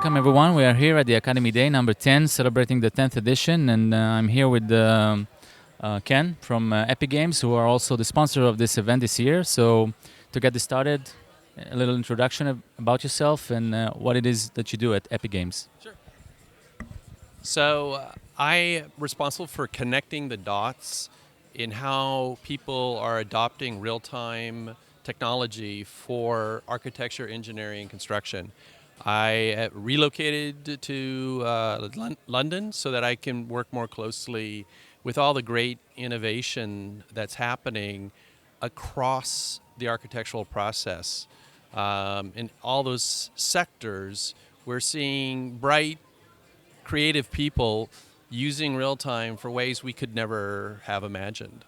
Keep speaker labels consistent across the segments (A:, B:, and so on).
A: welcome everyone. We are here at the Academy Day number 10, celebrating the 10th edition, and I'm here with Ken from Epic Games, who are also the sponsor of this event this year. So, to get this started, a little introduction about yourself and what it is that you do at Epic Games.
B: Sure. So, I'm responsible for connecting the dots in how people are adopting real-time technology for architecture, engineering, and construction. I relocated to London so that I can work more closely with all the great innovation that's happening across the architectural process. In all those sectors, we're seeing bright, creative people using real time for ways we could never have imagined.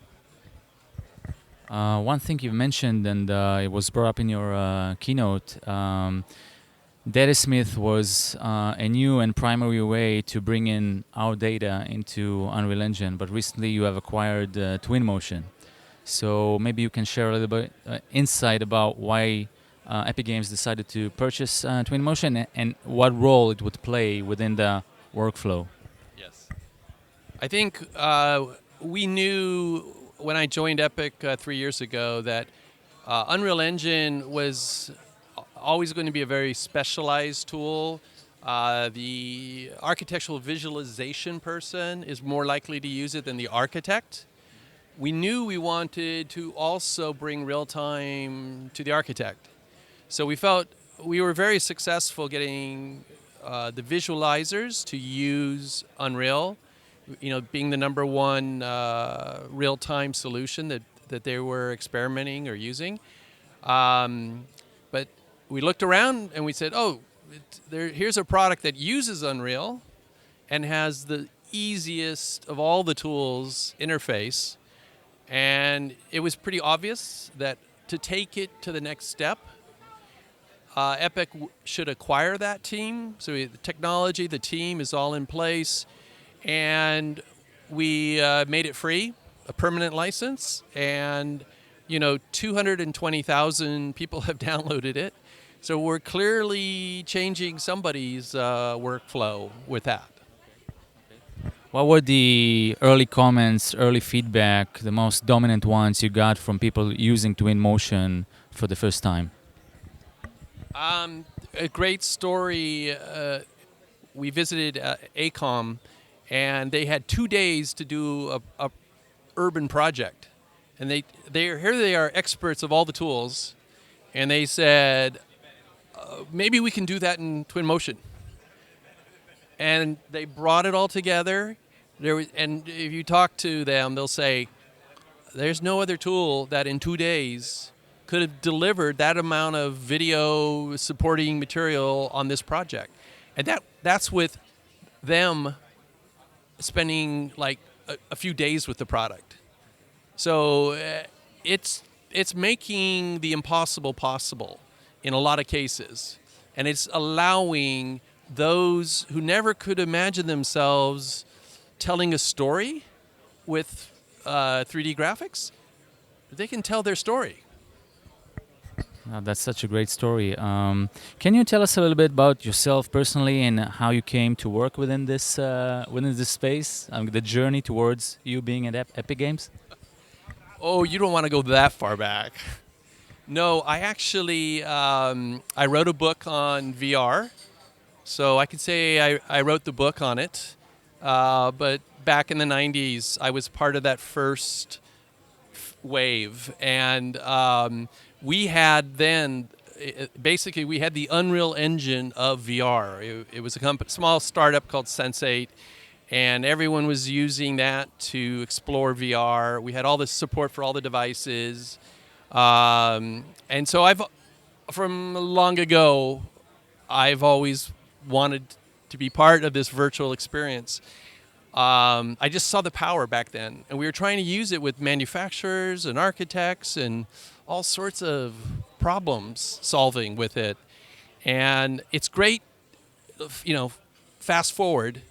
A: One thing you've mentioned, and it was brought up in your keynote, Datasmith was a new and primary way to bring in our data into Unreal Engine, but recently you have acquired Twinmotion. So maybe you can share a little bit insight about why Epic Games decided to purchase Twinmotion and what role it would play within the workflow.
B: Yes. I think we knew when I joined Epic 3 years ago that Unreal Engine was always going to be a very specialized tool. The architectural visualization person is more likely to use it than the architect. We knew we wanted to also bring real time to the architect. So we felt we were very successful getting the visualizers to use Unreal, being the number one real-time solution that they were experimenting or using. But we looked around and we said, here's a product that uses Unreal and has the easiest of all the tools interface. And it was pretty obvious that to take it to the next step, Epic should acquire that team. So the technology, the team is all in place. And we made it free, a permanent license. And, 220,000 people have downloaded it. So we're clearly changing somebody's workflow with that.
A: What were the early comments, early feedback, the most dominant ones you got from people using Twinmotion for the first time?
B: A great story. We visited ACOM, and they had 2 days to do a urban project, and they are experts of all the tools, and they said maybe we can do that in Twinmotion. And they brought it all together. And if you talk to them, they'll say, there's no other tool that in 2 days could have delivered that amount of video supporting material on this project. And that's with them spending like a few days with the product. So it's making the impossible possible in a lot of cases. And it's allowing those who never could imagine themselves telling a story with 3D graphics, they can tell their story.
A: That's such a great story. Can you tell us a little bit about yourself personally and how you came to work within this space, the journey towards you being at Epic Games?
B: Oh, you don't want to go that far back. No, I actually I wrote a book on VR, so I could say I wrote the book on it. But back in the 90s, I was part of that first wave, and we had then, basically we had the Unreal Engine of VR. It was a small startup called Sense8, and everyone was using that to explore VR. We had all the support for all the devices. And so from long ago, I've always wanted to be part of this virtual experience. I just saw the power back then, and we were trying to use it with manufacturers and architects and all sorts of problems solving with it. And it's great, fast forward,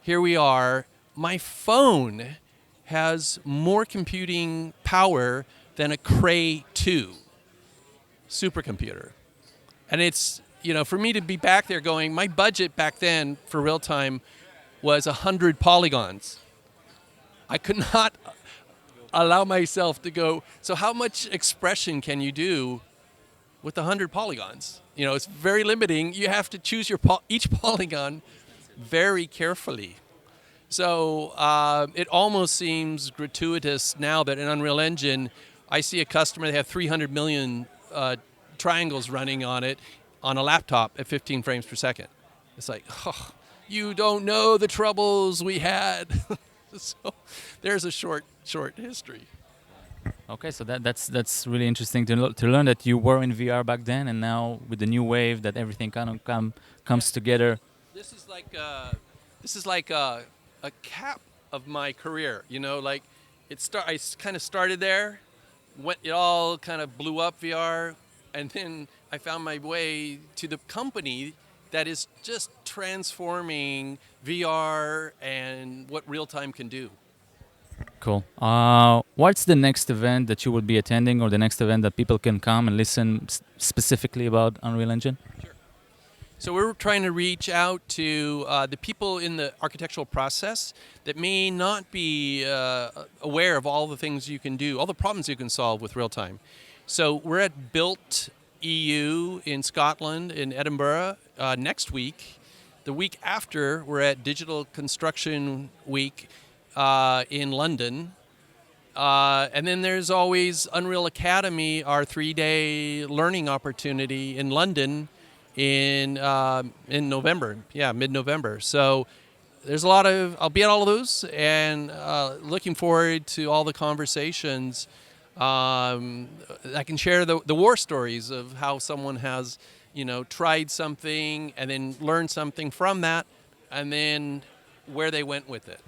B: here we are. My phone has more computing power than a Cray 2 supercomputer. And it's, for me to be back there going, my budget back then for real time was 100 polygons. I could not allow myself to go, so how much expression can you do with 100 polygons? It's very limiting. You have to choose each polygon very carefully. So it almost seems gratuitous now that in Unreal Engine, I see a customer, they have 300 million triangles running on it on a laptop at 15 frames per second. It's like, oh, you don't know the troubles we had. So there's a short history.
A: Okay, so that's really interesting to learn that you were in VR back then, and now with the new wave that everything kind of comes together.
B: This is like a cap of my career. Like I kind of started there, it all kind of blew up VR, and then I found my way to the company that is just transforming VR and what real time can do.
A: Cool. What's the next event that you will be attending, or the next event that people can come and listen specifically about Unreal Engine?
B: Sure. So we're trying to reach out to the people in the architectural process that may not be aware of all the things you can do, all the problems you can solve with real time. So we're at Built EU in Scotland, in Edinburgh, next week. The week after, we're at Digital Construction Week in London. And then there's always Unreal Academy, our 3-day learning opportunity in London in November, mid-November. So there's I'll be at all of those, and looking forward to all the conversations. I can share the war stories of how someone has, tried something and then learned something from that, and then where they went with it.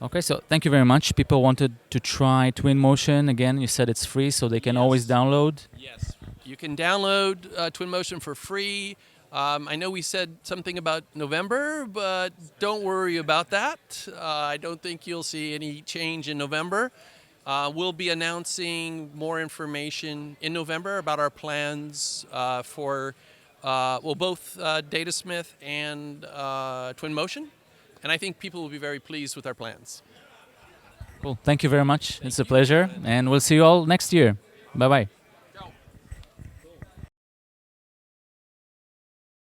A: Okay, so thank you very much. People wanted to try Twinmotion. Again, you said it's free, so they can always download.
B: Yes, you can download Twinmotion for free. I know we said something about November, but don't worry about that. I don't think you'll see any change in November. We'll be announcing more information in November about our plans for both Datasmith and Twinmotion. And I think people will be very pleased with our plans.
A: Cool. Thank you very much. It's a pleasure. And we'll see you all next year. Bye-bye.